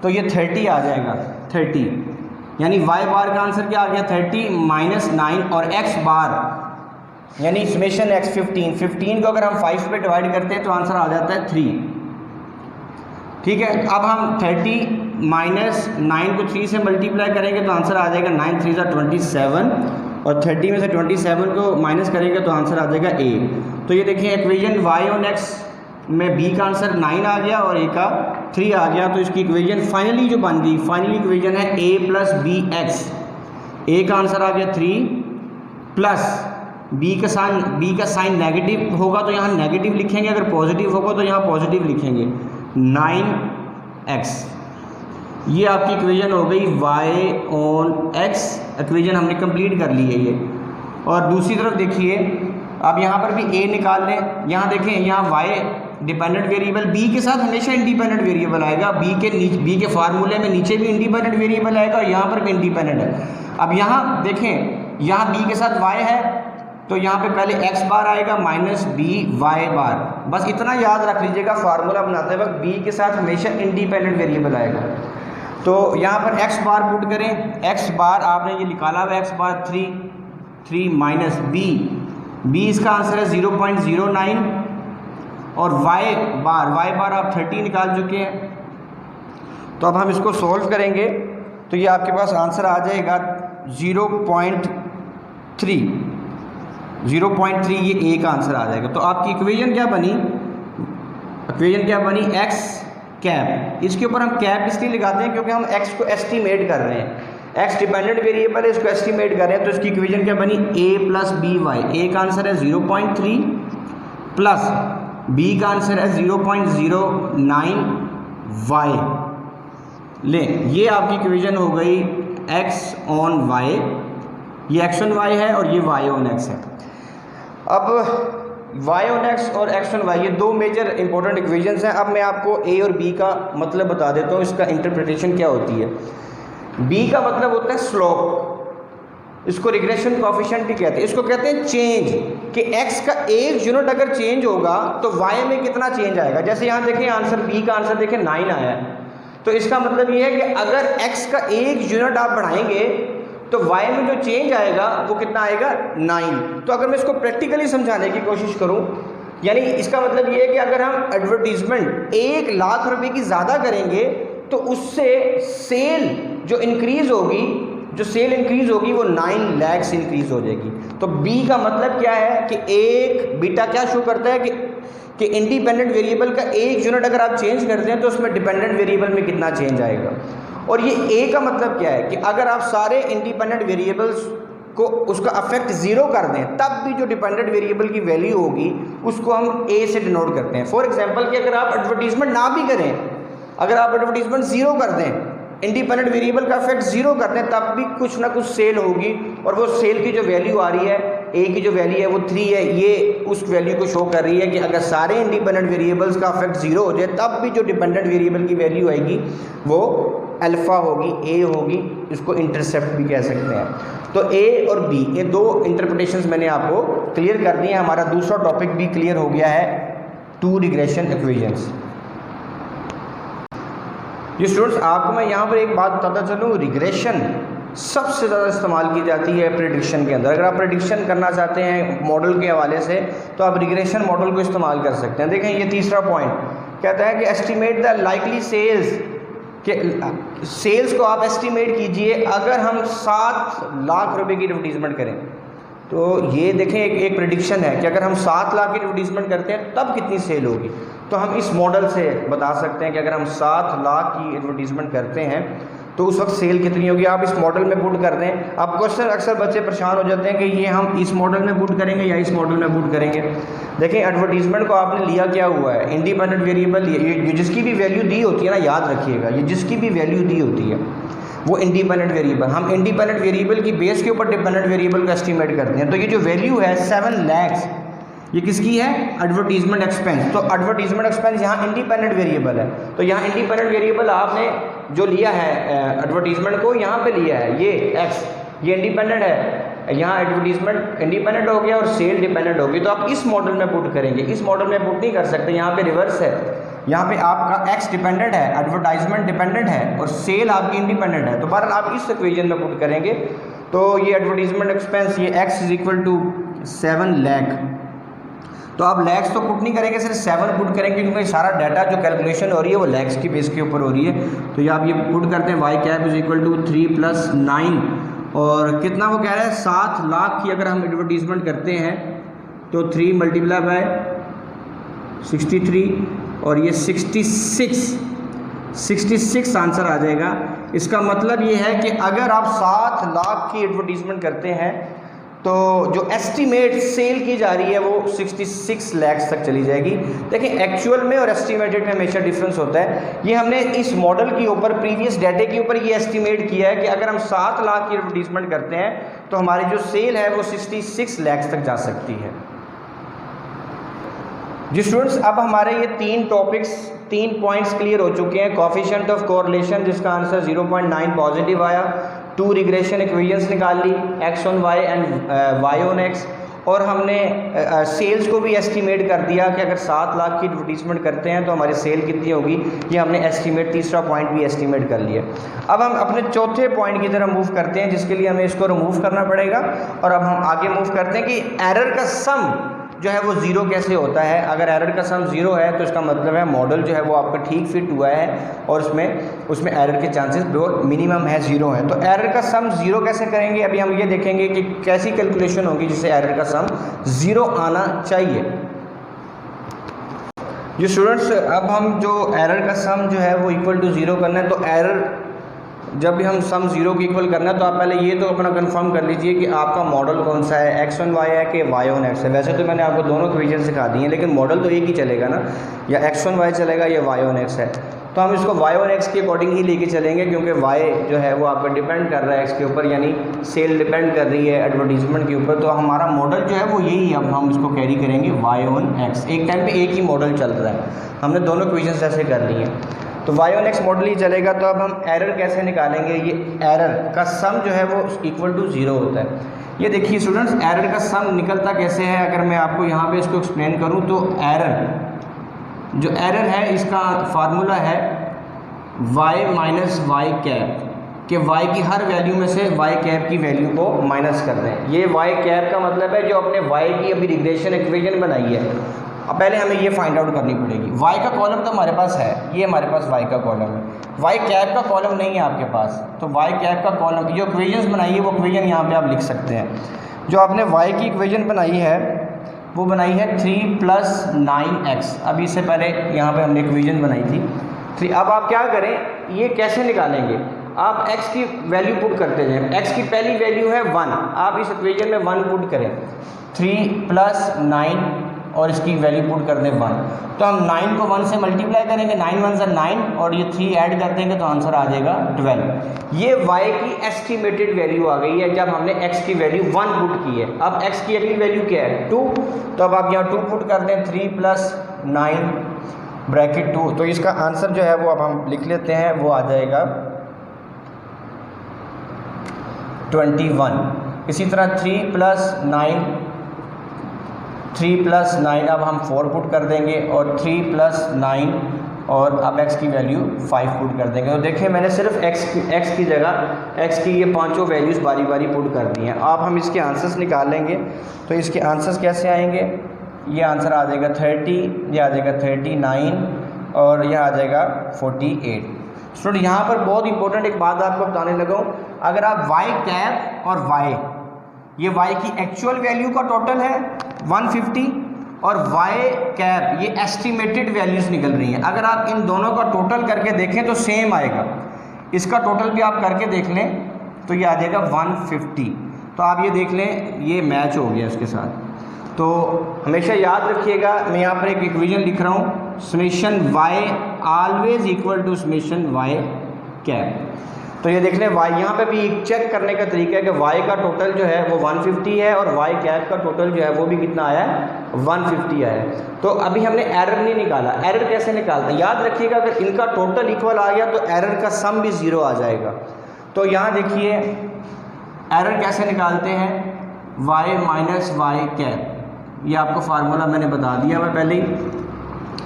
S1: तो ये 30 आ जाएगा, 30, यानी y बार का आंसर क्या आ गया 30 माइनस 9, और x बार यानी समेशन x 15 को अगर हम 5 पे डिवाइड करते हैं तो आंसर आ जाता है 3। ठीक है, अब हम 30 माइनस 9 को 3 से मल्टीप्लाई करेंगे तो आंसर आ जाएगा 9 3 27, और 30 में से 27 को माइनस करेंगे तो आंसर आ जाएगा a। तो ये देखिए इक्वेशन y ऑन x में b का आंसर 9 आ गया और a का 3 आ गया। तो इसकी इक्वेशन फाइनली जो बन गई, फाइनली इक्वेशन है a plus b x, a का आंसर आ गया 3 प्लस b का साइन नेगेटिव होगा तो यहाँ नेगेटिव लिखेंगे, अगर पॉजिटिव होगा तो यहाँ पॉजिटिव लिखेंगे, 9x। ये आपकी इक्वेशन हो गई y ऑन x, इक्वेशन हमने कंप्लीट कर ली है ये। और दूसरी तरफ देखिए, अब यहाँ पर भी a निकाल लें, यहाँ देखें, यहाँ y डिपेंडेंट वेरिएबल, b के साथ हमेशा इंडिपेंडेंट वेरिएबल आएगा, b के फार्मूले में नीचे भी इंडिपेंडेंट वेरिएबल आएगा और यहाँ पर भी इंडिपेंडेंट है। अब यहाँ देखें, यहाँ b के साथ y है तो यहाँ पे पहले x बार आएगा माइनस b y बार, बस इतना याद रख लीजिएगा, फार्मूला बनाते वक्त b के साथ हमेशा इंडिपेंडेंट वेरिएबल आएगा। तो यहाँ पर x बार पुट करें, x बार आपने ये निकाला हुआ x बार 3, 3 माइनस बी इसका आंसर है 0.09 और y बार आप 30 निकाल चुके हैं। तो अब हम इसको सॉल्व करेंगे तो ये आपके पास आंसर आ जाएगा 0.3 ये ए का आंसर आ जाएगा। तो आपकी इक्वेशन क्या बनी, एक्स कैप। इसके ऊपर हम कैप इसलिए लगाते हैं क्योंकि हम एक्स को एस्टिमेट कर रहे हैं, एक्स डिपेंडेंट वेरिएबल है, इसको एस्टिमेट कर रहे हैं। तो इसकी इक्वेशन क्या बनी, a प्लस बी वाई। ए का आंसर है 0.3 प्लस बी का आंसर है 0.09 y। ले ये आपकी इक्वेशन हो गई x ऑन y, ये x ऑन y है और ये y ऑन x है। अब y ऑन x और x ऑन y ये दो मेजर इंपॉर्टेंट इक्वेशंस हैं। अब मैं आपको a और b का मतलब बता देता हूँ, इसका इंटरप्रिटेशन क्या होती है। b का मतलब होता है स्लोप, इसको रिग्रेशन कोएफिशिएंट भी कहते हैं। इसको कहते हैं चेंज, कि x का एक यूनिट अगर चेंज होगा तो y में कितना चेंज आएगा। जैसे यहाँ देखिए आंसर b का आंसर देखिए 9 आया है, तो इसका मतलब ये है कि अगर x का एक यूनिट आप बढ़ाएंगे तो y में जो चेंज आएगा वो कितना आएगा, 9। तो अगर मैं इसको प्रैक्टिकली समझाने की कोशिश करूं, यानी इसका मतलब ये है कि अगर हम एडवर्टीजमेंट 1 लाख रुपए की ज़्यादा करेंगे तो उससे सेल जो इंक्रीज़ होगी वो 9 लाख इंक्रीज़ हो जाएगी। तो b का मतलब क्या है कि एक बीटा क्या शो करता है कि इंडिपेंडेंट वेरिएबल का एक यूनिट अगर आप चेंज करते हैं तो उसमें डिपेंडेंट वेरिएबल में कितना चेंज आएगा। और ये a का मतलब क्या है कि अगर आप सारे इंडिपेंडेंट वेरिएबल्स को उसका अफेक्ट 0 कर दें तब भी जो डिपेंडेंट वेरिएबल की वैल्यू होगी उसको हम a से डिनोट करते हैं। फॉर एग्जांपल कि अगर आप एडवर्टीजमेंट ना भी करें, अगर आप एडवर्टीजमेंट 0 कर दें, इंडिपेंडेंट वेरिएबल का अफेक्ट 0 कर दें, तब भी कुछ ना कुछ सेल होगी और वो सेल की जो वैल्यू आ रही है, a की जो वैल्यू है वो 3 है, ये उस वैल्यू को शो कर रही है कि अगर सारे इंडिपेंडेंट वेरिएबल्स का अफेक्ट 0 हो जाए तब भी जो डिपेंडेंट वेरिएबल की वैल्यू आएगी वो अल्फ़ा होगी, a होगी। इसको इंटरसेप्ट भी कह सकते हैं। तो a और b ये दो इंटरप्रिटेशंस मैंने आपको क्लियर कर दी हैं। हमारा दूसरा टॉपिक भी क्लियर हो गया है, 2 रिग्रेशन इक्वेशंस। जी स्टूडेंट्स, आपको मैं यहाँ पर एक बात बताता चलूँ, रिग्रेशन सबसे ज़्यादा इस्तेमाल की जाती है प्रेडिक्शन के अंदर। अगर आप प्रेडिक्शन करना चाहते हैं मॉडल के हवाले से तो आप रिग्रेशन मॉडल को इस्तेमाल कर सकते हैं। देखें ये तीसरा पॉइंट कहता है कि एस्टिमेट द लाइकली सेल्स, कि सेल्स को आप एस्टिमेट कीजिए अगर हम 7 लाख रुपए की एडवर्टीजमेंट करें। तो ये देखें एक प्रेडिक्शन है कि अगर हम 7 लाख की एडवर्टीजमेंट करते हैं तब कितनी सेल होगी। तो हम इस मॉडल से बता सकते हैं कि अगर हम 7 लाख की एडवर्टीजमेंट करते हैं तो उस वक्त सेल कितनी होगी। आप इस मॉडल में पुट कर दें। अब क्वेश्चन अक्सर बच्चे परेशान हो जाते हैं कि ये हम इस मॉडल में पुट करेंगे या इस मॉडल में पुट करेंगे। देखें एडवर्टीजमेंट को आपने लिया क्या हुआ है, इंडिपेंडेंट वेरिएबल, ये जिसकी भी वैल्यू दी होती है ना, याद रखिएगा, ये जिसकी भी वैल्यू दी होती है वो इंडिपेंडेंट वेरिएबल, हम इंडिपेंडेंट वेरिएबल की बेस के ऊपर डिपेंडेंट वेरिएबल का एस्टिमेट करते हैं। तो ये जो वैल्यू है 7 लाख, ये किसकी है, एडवर्टीजमेंट एक्सपेंस। तो एडवर्टीजमेंट एक्सपेंस यहाँ इंडिपेंडेंट वेरिएबल है, तो यहाँ इंडिपेंडेंट वेरिएबल आपने जो लिया है एडवर्टीजमेंट को यहाँ पे लिया है, ये एक्स, ये इंडिपेंडेंट है, यहाँ एडवर्टीजमेंट इंडिपेंडेंट हो गया और सेल डिपेंडेंट होगी। तो आप इस मॉडल में पुट करेंगे, इस मॉडल में पुट नहीं कर सकते, यहाँ पे रिवर्स है। यहाँ पे आपका एक्स डिपेंडेंट है, एडवर्टाइजमेंट डिपेंडेंट है और सेल आपकी इंडिपेंडेंट है। तो बहरहाल आप इस इक्वेशन में पुट करेंगे तो ये एडवर्टीजमेंट एक्सपेंस, ये x is equal to 7 lakh. तो आप लैक्स तो पुट नहीं करेंगे, सिर्फ 7 पुट करेंगे क्योंकि सारा डाटा जो कैलकुलेशन हो रही है वो लैक्स की बेस के ऊपर हो रही है। तो ये आप ये पुट करते हैं, y cap is equal to 3 + 9 और कितना वो कह रहा है 7 लाख की अगर हम एडवर्टीजमेंट करते हैं तो 3 × 63 और ये 66 आंसर आ जाएगा। इसका मतलब ये है कि अगर आप 7 लाख की एडवर्टीजमेंट करते हैं तो जो एस्टीमेट सेल की जा रही है वो 66 लाख तक चली जाएगी। देखिए एक्चुअल में और एस्टीमेटेड में हमेशा डिफरेंस होता है। ये हमने इस मॉडल के ऊपर, प्रीवियस डाटे के ऊपर ये एस्टीमेट किया है कि अगर हम 7 लाख की एडवर्टीजमेंट करते हैं तो हमारी जो सेल है वो 66 लाख तक जा सकती है। जी स्टूडेंट्स, अब हमारे ये 3 पॉइंट्स क्लियर हो चुके हैं। कोएफिशिएंट ऑफ कोरिलेशन जिसका आंसर 0.9 पॉजिटिव आया, 2 रिग्रेशन इक्वेशंस निकाल ली, x on y and y on x, और हमने सेल्स को भी एस्टीमेट कर दिया कि अगर 7 लाख की एडवर्टीजमेंट करते हैं तो हमारी सेल कितनी होगी, ये हमने एस्टीमेट तीसरा पॉइंट भी एस्टीमेट कर लिया। अब हम अपने चौथे पॉइंट की तरफ मूव करते हैं, जिसके लिए हमें इसको रिमूव करना पड़ेगा। और अब हम आगे मूव करते हैं कि एरर का सम जो है वो ज़ीरो कैसे होता है। अगर एरर का सम ज़ीरो है तो इसका मतलब है मॉडल जो है वो आपका ठीक फिट हुआ है और उसमें एरर के चांसेस बहुत मिनिमम है, ज़ीरो है। तो एरर का सम ज़ीरो कैसे करेंगे, अभी हम ये देखेंगे कि कैसी कैलकुलेशन होगी जिससे एरर का सम ज़ीरो आना चाहिए। जो स्टूडेंट्स, अब हम जो एरर का सम जो है वो इक्वल टू ज़ीरो करना है, तो एरर जब भी हम सम ज़ीरो की इक्वल करना है तो आप पहले ये तो अपना कंफर्म कर लीजिए कि आपका मॉडल कौन सा है, x1y है कि y1x है। वैसे तो मैंने आपको दोनों इक्वेशन सिखा दी हैं, लेकिन मॉडल तो एक ही चलेगा ना, या x1y चलेगा या y1x है। तो हम इसको y1x के अकॉर्डिंग ही लेके चलेंगे, क्योंकि y जो है वो आपका डिपेंड कर रहा है x के ऊपर, यानी सेल डिपेंड कर रही है एडवर्टीजमेंट के ऊपर। तो हमारा मॉडल जो है वो यही है, अब हम इसको कैरी करेंगे y1x। एक टाइम पे एक ही मॉडल चल रहा है, हमने दोनों इक्वेशन ऐसे कर ली हैं, तो y1x मॉडल ही चलेगा। तो अब हम एरर कैसे निकालेंगे, ये एरर का सम जो है वो इक्वल टू ज़ीरो होता है। ये देखिए स्टूडेंट्स, एरर का सम निकलता कैसे है, अगर मैं आपको यहाँ पे इसको एक्सप्लेन करूँ तो एरर है इसका फार्मूला है y माइनस वाई कैप, कि y की हर वैल्यू में से y कैप की वैल्यू को माइनस कर दें। ये y कैप का मतलब है जो अपने y की अभी रिग्रेशन इक्वेशन बनाई है, अब पहले हमें ये फाइंड आउट करनी पड़ेगी। y का कॉलम तो हमारे पास है, ये हमारे पास y का कॉलम है, y कैप का कॉलम नहीं है आपके पास, तो y कैप का कॉलम जो इक्वेशंस बनाई है वो इक्वेशन यहाँ पे आप लिख सकते हैं। जो आपने y की इक्वेशन बनाई है वो बनाई है 3 + 9x। अभी इससे पहले यहाँ पे हमने इक्वेशन बनाई थी 3। अब आप क्या करें, ये कैसे निकालेंगे, आप x की वैल्यू पुट करते जाएं। x की पहली वैल्यू है 1, आप इस इक्वेशन में 1 पुट करें, 3 + 9 और इसकी वैल्यू पुट कर दें 1। तो हम 9 को 1 से मल्टीप्लाई करेंगे, 9 1 = 9 और ये 3 ऐड कर देंगे तो आंसर आ जाएगा 12। ये y की एस्टिमेटेड वैल्यू आ गई है जब हमने x की वैल्यू 1 पुट की है। अब x की अगली वैल्यू क्या है, 2, तो अब आप यहाँ 2 पुट कर दें, 3 + 9 ब्रैकेट 2। तो इसका आंसर जो है वो अब हम लिख लेते हैं, वो आ जाएगा 21। इसी तरह 3 + 9 अब हम 4 पुट कर देंगे और 3 + 9 और अब x की वैल्यू 5 पुट कर देंगे। तो देखिए मैंने सिर्फ x की जगह x की ये पांचों वैल्यूज़ बारी बारी पुट कर दी हैं। अब हम इसके आंसर्स निकाल लेंगे, तो इसके आंसर्स कैसे आएंगे, ये आंसर आ जाएगा 30, ये आ जाएगा 39 और यह आ जाएगा 48। स्टूडेंट यहाँ पर बहुत इंपॉर्टेंट एक बात आपको बताने लगा हूँ, अगर आप y कैप और y, ये y की एक्चुअल वैल्यू का टोटल है 150 और y कैप ये एस्टिमेटेड वैल्यूज़ निकल रही हैं, अगर आप इन दोनों का टोटल करके देखें तो सेम आएगा। इसका टोटल भी आप करके देख लें तो ये आ जाएगा 150। तो आप ये देख लें ये मैच हो गया इसके साथ। तो हमेशा याद रखिएगा, मैं यहाँ पर एक इक्वेशन लिख रहा हूँ, summation y always equal to summation y cap. तो ये देख लें y, यहाँ पे भी एक चेक करने का तरीका है कि y का टोटल जो है वो 150 है और y कैप का टोटल जो है वो भी कितना आया है, 150 आया है। तो अभी हमने एरर नहीं निकाला, एरर कैसे निकालते हैं, याद रखिएगा अगर इनका टोटल इक्वल आ गया तो एरर का सम भी ज़ीरो आ जाएगा। तो यहाँ देखिए एरर कैसे निकालते हैं, y माइनस वाई कैप, ये आपको फार्मूला मैंने बता दिया मैं पहले ही।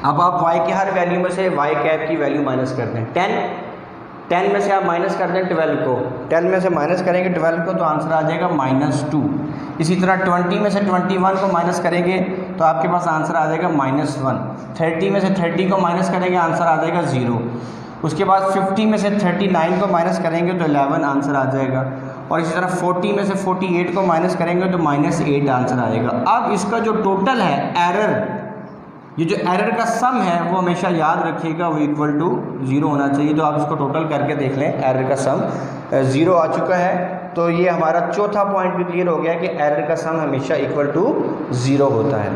S1: अब आप y की हर वैल्यू में से y कैप की वैल्यू माइनस कर दें। 10 में से आप माइनस कर दें 12 को, 10 में से माइनस करेंगे 12 को तो आंसर आ जाएगा -2। इसी तरह 20 में से 21 को माइनस करेंगे तो आपके पास आंसर आ जाएगा -1। 30 में से 30 को माइनस करेंगे आंसर आ जाएगा 0। उसके बाद 50 में से 39 को माइनस करेंगे तो 11 आंसर आ जाएगा। और इसी तरह 40 में से 48 को माइनस करेंगे तो -8 आंसर आएगा। अब इसका जो टोटल है एरर, ये जो एरर का सम है वो हमेशा याद रखिएगा वो इक्वल टू 0 होना चाहिए। तो आप इसको टोटल करके देख लें, एरर का सम 0 आ चुका है। तो ये हमारा चौथा पॉइंट भी क्लियर हो गया कि एरर का सम हमेशा इक्वल टू 0 होता है।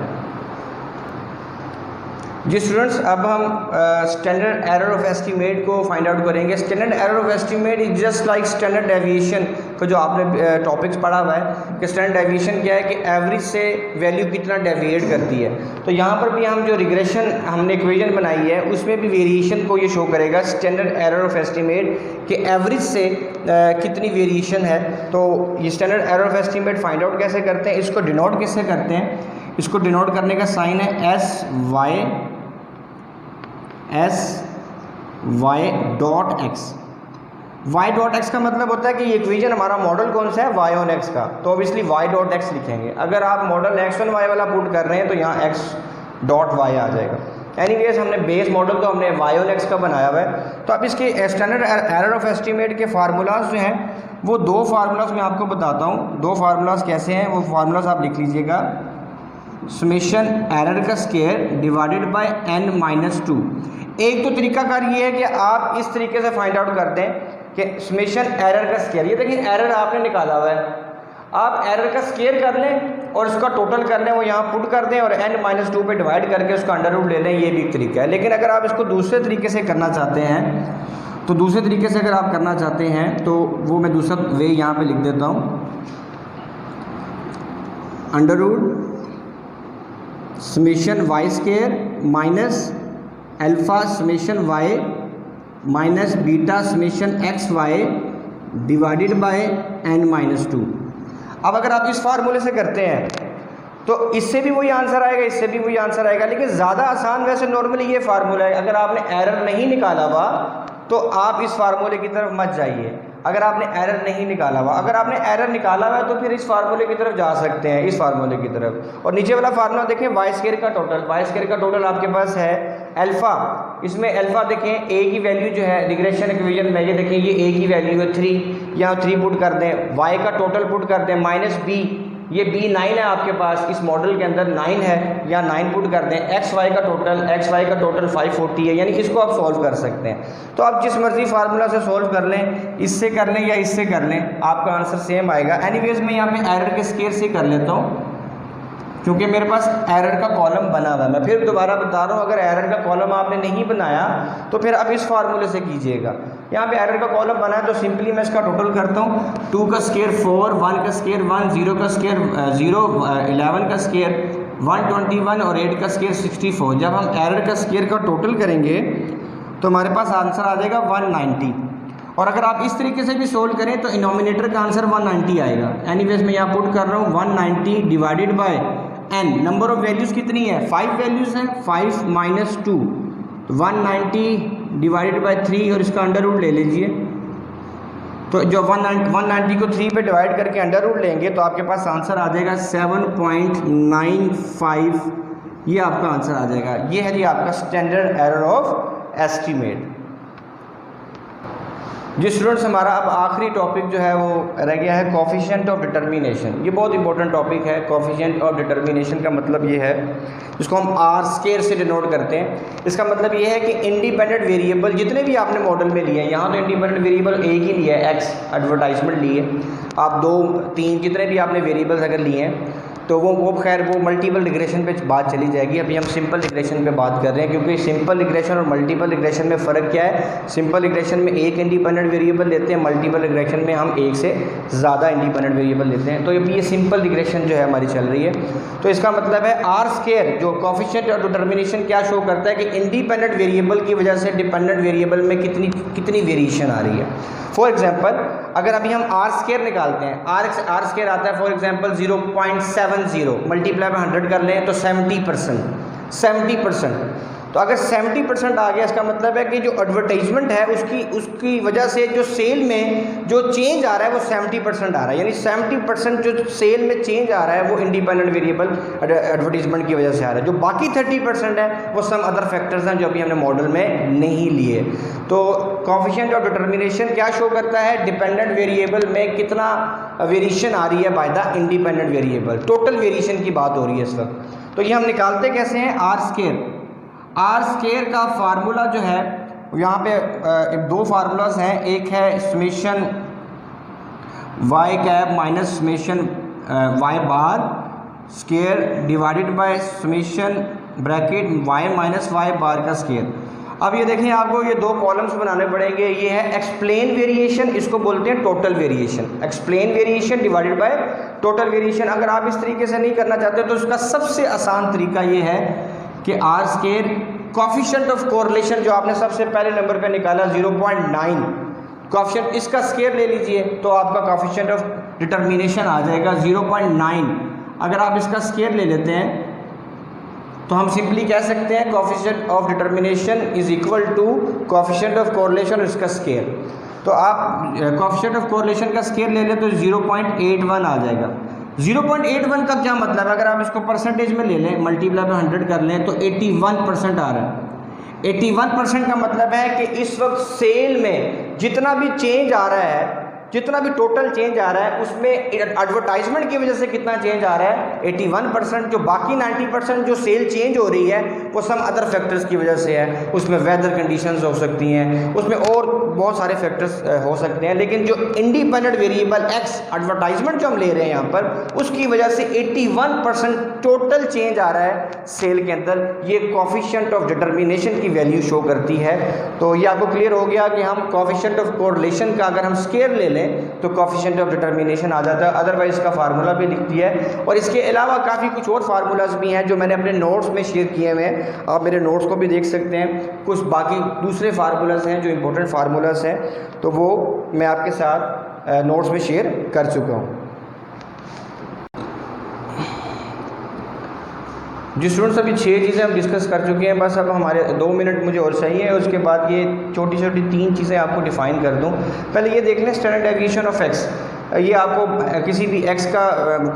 S1: जी स्टूडेंट्स, अब हम स्टैंडर्ड एरर ऑफ एस्टीमेट को फाइंड आउट करेंगे। Standard error of estimate is just like standard deviation का जो आपने टॉपिक्स पढ़ा हुआ है कि स्टैंडर्ड डेविएशन क्या है कि एवरेज से वैल्यू कितना डेविएट करती है। तो यहाँ पर भी हम जो रिग्रेशन हमने इक्वेशन बनाई है उसमें भी वेरिएशन को ये शो करेगा स्टैंडर्ड एरर ऑफ एस्टीमेट कि एवरेज से कितनी वेरिएशन है। तो ये standard error of estimate find out कैसे करते हैं, इसको डिनोट कैसे करते हैं, इसको डिनोट करने का साइन है s y dot x. Y dot x का मतलब होता है कि ये इक्वेशन हमारा मॉडल कौन सा है, वाई ऑन एक्स का, तो ऑब्वियसली वाई डॉट एक्स लिखेंगे। अगर आप मॉडल एक्स ऑन वाई वाला पुट कर रहे हैं तो यहाँ एक्स डॉट वाई आ जाएगा। एनीवेज हमने बेस मॉडल तो हमने वाई ऑन एक्स का बनाया हुआ है। तो अब इसके स्टैंडर्ड एरर ऑफ एस्टीमेट के फार्मूलाज जो हैं वो दो फार्मूलाज मैं आपको बताता हूँ। दो फार्मूलाज कैसे हैं वो फार्मूलाज आप लिख लीजिएगा। समेशन एरर का स्क्वायर डिवाइडेड बाय n-2। एक तो तरीकाकार ये है कि आप इस तरीके से फाइंड आउट कर दें कि समेशन एरर का स्क्वायर, ये देखिए एरर आपने निकाला हुआ है, आप एरर का स्क्वायर कर लें और उसका टोटल कर लें, वो यहाँ पुट कर दें और n-2 पे डिवाइड करके उसका अंडर रूट ले लें, ये भी एक तरीका है। लेकिन अगर आप इसको दूसरे तरीके से करना चाहते हैं तो दूसरे तरीके से अगर आप करना चाहते हैं तो वो मैं दूसरा वे यहाँ पे लिख देता हूँ। Under root summation y square minus alpha summation y minus beta summation x y divided by n-2। अब अगर आप इस फार्मूले से करते हैं तो इससे भी वही आंसर आएगा, इससे भी वही आंसर आएगा, लेकिन ज़्यादा आसान वैसे नॉर्मली ये फार्मूला है। अगर आपने एरर नहीं निकाला हुआ तो आप इस फार्मूले की तरफ मत जाइए। अगर आपने एरर नहीं निकाला हुआ, अगर आपने एरर निकाला हुआ है तो फिर इस फार्मूले की तरफ जा सकते हैं, इस फार्मूले की तरफ। और नीचे वाला फार्मूला देखें, वाई स्क्वायर का टोटल, वाई स्क्वायर का टोटल आपके पास है अल्फ़ा। इसमें अल्फ़ा देखें ए की वैल्यू जो है रिग्रेशन इक्वेशन में, ये देखें ये ए की वैल्यू है 3, यहाँ 3 पुट कर दें, वाई का टोटल पुट कर दें माइनस बी, ये बी 9 है आपके पास, इस मॉडल के अंदर 9 है, या 9 पुट कर दें, एक्स वाई का टोटल 540 है, यानी इसको आप सॉल्व कर सकते हैं। तो आप जिस मर्जी फार्मूला से सॉल्व कर लें, इससे कर लें या इससे कर लें, आपका आंसर सेम आएगा। एनीवेज मैं यहाँ पे एरर के स्क्वायर से कर लेता हूँ क्योंकि मेरे पास एरर का कॉलम बना हुआ है। मैं फिर दोबारा बता रहा हूँ, अगर एरर का कॉलम आपने नहीं बनाया तो फिर आप इस फार्मूले से कीजिएगा। यहाँ पे एरर का कॉलम बना है तो सिंपली मैं इसका टोटल करता हूँ। 2 का स्क्वायर 4, 1 का स्क्वायर 1, 0 का स्क्वायर 0, 11 का स्क्वायर 121 और 8 का स्क्वायर 64। जब हम एरर का स्क्वायर का टोटल करेंगे तो हमारे पास आंसर आ जाएगा 190। और अगर आप इस तरीके से भी सोल्व करें तो इनोमिनेटर का आंसर 190 आएगा। एनीवेज मैं यहाँ पुट कर रहा हूँ 190 divided by n। Number of values कितनी है, 5 वैल्यूज़ हैं, 5 माइनस 2, तो 190 डिवाइडेड बाय 3 और इसका अंडर रूट ले लीजिए। तो जो 190 को 3 पे डिवाइड करके अंडर रूट लेंगे तो आपके पास आंसर आ जाएगा 7.95, ये आपका आंसर आ जाएगा। ये है जी आपका स्टैंडर्ड एरर ऑफ एस्टीमेट। जी स्टूडेंट्स, हमारा अब आखिरी टॉपिक जो है वो रह गया है कोफिशिएंट ऑफ डिटर्मिनेशन। ये बहुत इंपॉर्टेंट टॉपिक है। कोफिशिएंट ऑफ डिटर्मिनेशन का मतलब ये है, जिसको हम आर स्क्वायर से डिनोट करते हैं। इसका मतलब ये है कि इंडिपेंडेंट वेरिएबल जितने भी आपने मॉडल में लिए हैं, यहाँ तो इंडिपेंडेंट वेरिएबल एक ही लिया है, एक्स एडवर्टाइजमेंट लिए, आप 2, 3 जितने भी आपने वेरिएबल्स अगर लिए हैं तो वो खैर वो मल्टीपल रिग्रेशन पे बात चली जाएगी। अभी हम सिंपल रिग्रेशन पे बात कर रहे हैं, क्योंकि सिंपल रिग्रेशन और मल्टीपल रिग्रेशन में फ़र्क क्या है। सिंपल रिग्रेशन में एक इंडिपेंडेंट वेरिएबल लेते हैं, मल्टीपल रिग्रेशन में हम एक से ज़्यादा इंडिपेंडेंट वेरिएबल लेते हैं। तो अभी ये सिंपल रिग्रेशन जो है हमारी चल रही है। तो इसका मतलब है आर स्क्वायर जो कोफिशिएंट और डिटर्मिनेशन क्या शो करता है कि इंडिपेंडेंट वेरिएबल की वजह से डिपेंडेंट वेरिएबल में कितनी वेरिएशन आ रही है। फॉर एग्जाम्पल अगर अभी हम आर स्क्वायर निकालते हैं, आर स्क्वायर आता है फॉर एग्जाम्पल 0.70, मल्टीप्लाई में 100 कर लें तो 70%। तो अगर 70% आ गया, इसका मतलब है कि जो एडवर्टाइजमेंट है उसकी वजह से जो सेल में जो चेंज आ रहा है वो 70% आ रहा है। यानी 70% जो सेल में चेंज आ रहा है वो इंडिपेंडेंट वेरिएबल एडवर्टाइजमेंट की वजह से आ रहा है। जो बाकी 30% है वो सम अदर फैक्टर्स हैं जो अभी हमने मॉडल में नहीं लिए। तो कोफिशिएंट ऑफ डिटर्मिनेशन क्या शो करता है, डिपेंडेंट वेरिएबल में कितना वेरिएशन आ रही है by the independent variable. Total variation की बात हो रही है इस वक्त। तो ये हम निकालते कैसे हैं, आर स्क्वायर का फार्मूला जो है यहाँ पे 2 फार्मूलाज हैं। एक है summation Y cap minus summation Y bar square divided by summation bracket Y minus Y bar का स्केयर। अब ये देखें आपको ये दो कॉलम्स बनाने पड़ेंगे। ये है एक्सप्लेन वेरिएशन, इसको बोलते हैं total variation. Explain variation divided by total variation. अगर आप इस तरीके से नहीं करना चाहते तो इसका सबसे आसान तरीका ये है कि r square coefficient of correlation जो आपने सबसे पहले नंबर पे निकाला 0.9 कोएफिशिएंट, इसका स्केयर ले लीजिए तो आपका कोएफिशिएंट ऑफ डिटर्मिनेशन आ जाएगा 0.9। अगर आप इसका स्केयर ले लेते हैं तो हम सिंपली कह सकते हैं coefficient of determination is equal to coefficient of correlation इसका स्केयर। तो आप कोएफिशिएंट ऑफ कोरिलेशन का स्केयर ले लें तो 0.81 आ जाएगा। 0.81 का क्या मतलब है? अगर आप इसको परसेंटेज में ले लें, मल्टीप्लाई पे 100 कर लें तो 81% आ रहा है। 81% का मतलब है कि इस वक्त सेल में जितना भी चेंज आ रहा है, जितना भी टोटल चेंज आ रहा है उसमें एडवर्टाइजमेंट की वजह से कितना चेंज आ रहा है 81%। जो बाकी 90% जो सेल चेंज हो रही है वो सम अदर फैक्टर्स की वजह से है। उसमें वेदर कंडीशंस हो सकती हैं, उसमें और बहुत सारे फैक्टर्स हो सकते हैं, लेकिन जो इंडिपेंडेंट वेरिएबल एक्स एडवर्टाइजमेंट जो हम ले रहे हैं यहाँ पर, उसकी वजह से 81% टोटल चेंज आ रहा है सेल के अंदर। ये कोएफिशिएंट ऑफ डिटर्मिनेशन की वैल्यू शो करती है। तो ये आपको क्लियर हो गया कि हम कोएफिशिएंट ऑफ कोरिलेशन का अगर हम स्केयर ले लें तो कोएफिशिएंट ऑफ डिटर्मिनेशन आ जाता है। अदरवाइज इसका फार्मूला भी लिखती है। और इसके अलावा काफ़ी कुछ और फार्मूलाज भी हैं जो मैंने अपने नोट्स में शेयर किए हुए हैं, आप मेरे नोट्स को भी देख सकते हैं। कुछ बाकी दूसरे फार्मूलाज हैं जो इंपॉर्टेंट फार्मूलाज हैं, तो वो मैं आपके साथ नोट्स में शेयर कर चुका हूँ। जी स्टूडेंट्स, अभी 6 चीज़ें हम डिस्कस कर चुके हैं। बस अब हमारे 2 मिनट मुझे और चाहिए। उसके बाद ये छोटी छोटी 3 चीज़ें आपको डिफ़ाइन कर दूं। पहले ये देख लें स्टैंडर्ड डेविएशन ऑफ एक्स। ये आपको किसी भी एक्स का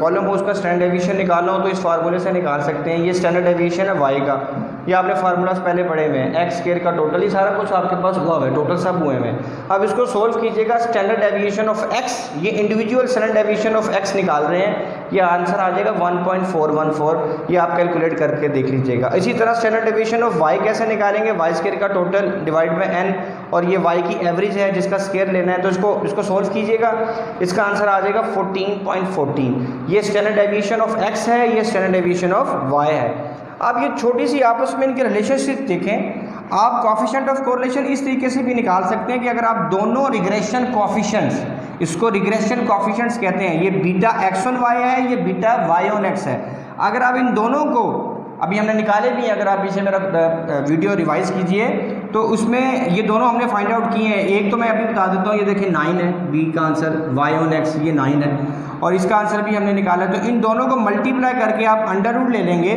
S1: कॉलम हो उसका स्टैंडर्ड डेविएशन निकालना हो तो इस फार्मूले से निकाल सकते हैं। ये स्टैंडर्ड डेविएशन है वाई का। ये आपने फार्मूलाज पहले पढ़े हुए हैं। एक्स स्क्वायर का टोटल, ही सारा कुछ आपके पास हुआ है, टोटल सब हुए हैं। अब इसको सोल्व कीजिएगा। स्टैंडर्ड डेविएशन ऑफ एक्स, ये individual standard deviation of x निकाल रहे हैं, ये आंसर आ जाएगा 1.414। ये आप कैलकुलेट करके देख लीजिएगा। इसी तरह स्टैंडर्ड डेविएशन ऑफ वाई कैसे निकालेंगे? वाई स्क्वायर का टोटल डिवाइड बाय एन, और ये वाई की एवरेज है जिसका स्क्वायर लेना है, तो इसको सोल्व कीजिएगा। इसका आंसर आ जाएगा 14.14। ये स्टैंडर्ड डेविएशन ऑफ एक्स है, ये स्टैंडर्ड डेविएशन ऑफ वाई है। अब ये छोटी सी आपस में इनकी रिलेशनशिप देखें। आप कोएफिशिएंट ऑफ कोरिलेशन इस तरीके से भी निकाल सकते हैं कि अगर आप दोनों रिग्रेशन कोएफिशिएंट्स, इसको रिग्रेशन कोएफिशिएंट्स कहते हैं, ये बीटा एक्स ऑन वाई है, ये बीटा वाई ऑन एक्स है। अगर आप इन दोनों को, अभी हमने निकाले भी हैं, अगर आप पीछे मेरा वीडियो रिवाइज कीजिए तो उसमें ये दोनों हमने फाइंड आउट किए हैं। एक तो मैं अभी बता देता हूँ, ये देखिए 9 है बी का आंसर, वाई ऑन एक्स ये 9 है, और इसका आंसर भी हमने निकाला। तो इन दोनों को मल्टीप्लाई करके आप अंडर रूट ले लेंगे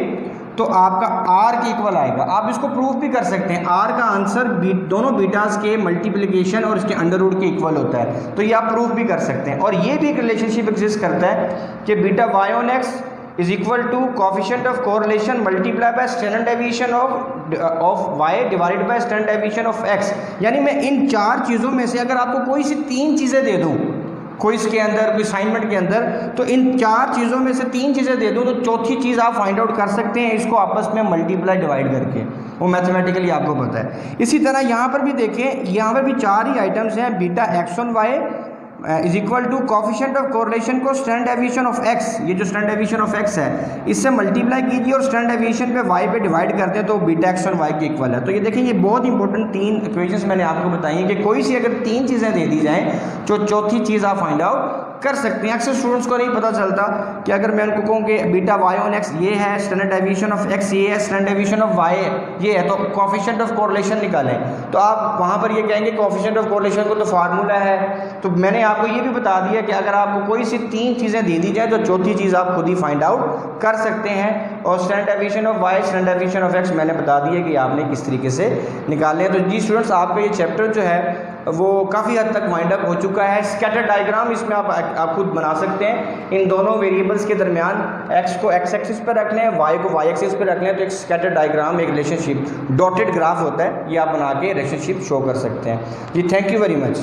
S1: तो आपका आर के इक्वल आएगा। आप इसको प्रूफ भी कर सकते हैं, आर का आंसर दोनों बीटास के मल्टीप्लिकेशन और इसके अंडर रूट के इक्वल होता है। तो ये आप प्रूफ भी कर सकते हैं। और ये भी एक रिलेशनशिप एग्जिस्ट करता है कि beta y on x is equal to coefficient of correlation multiply by standard deviation of y divided by standard deviation of x. यानी मैं इन 4 चीज़ों में से अगर आपको कोई सी 3 चीज़ें दे दूँ क्विज के अंदर, कोई असाइनमेंट के अंदर, तो इन 4 चीज़ों में से 3 चीज़ें दे दूँ तो चौथी चीज़ आप फाइंड आउट कर सकते हैं इसको आपस में मल्टीप्लाई डिवाइड करके, वो मैथमेटिकली आपको पता है। इसी तरह यहाँ पर भी देखें, यहाँ पर भी 4 ही आइटम्स हैं। Beta x on y is equal to coefficient of correlation को स्टैंडर्ड डेविएशन ऑफ एक्स, ये जो स्टैंडर्ड डेविएशन ऑफ एक्स है इससे मल्टीप्लाई कीजिए और स्टैंडर्ड डेविएशन पे वाई पे डिवाइड करते हैं तो बीटा एक्स और वाई के इक्वल है। तो ये देखिए, ये बहुत इंपॉर्टेंट 3 इक्वेशंस मैंने आपको बताई हैं कि कोई सी अगर 3 चीज़ें दे दी जाएँ तो चौथी चीज़ आप फाइंड आउट कर सकते हैं। अक्सर स्टूडेंट्स को नहीं पता चलता कि अगर मैं उनको कहूँ कि बीटा वाई ऑन एक्स ये है, स्टैंडर्ड डेविएशन ऑफ एक्स ये है, स्टैंडर्ड डेविएशन ऑफ वाई ये है, तो कोएफिशिएंट ऑफ कोरिलेशन निकालें, तो आप वहाँ पर ये कहेंगे कोएफिशिएंट ऑफ कोरिलेशन को तो फार्मूला है। तो मैंने आपको ये भी बता दिया कि अगर आपको कोई सी 3 चीज़ें दे दी जाए तो चौथी चीज़ आप खुद ही फाइंड आउट कर सकते हैं। और standard deviation of y, standard deviation of x मैंने बता दिया कि आपने किस तरीके से निकालने हैं। तो जी स्टूडेंट्स, आपका ये चैप्टर जो है वो काफ़ी हद तक वाइंड अप हो चुका है। स्कैटर डायग्राम इसमें आप खुद बना सकते हैं। इन दोनों वेरिएबल्स के दरमियान एक्स को एक्स एक्सिस पर रख लें, वाई को वाई एक्सिस पर रख लें, तो एक स्कैटर डायग्राम, एक रिलेशनशिप डॉटेड ग्राफ होता है, ये आप बना के रिलेशनशिप शो कर सकते हैं। जी थैंक यू वेरी मच।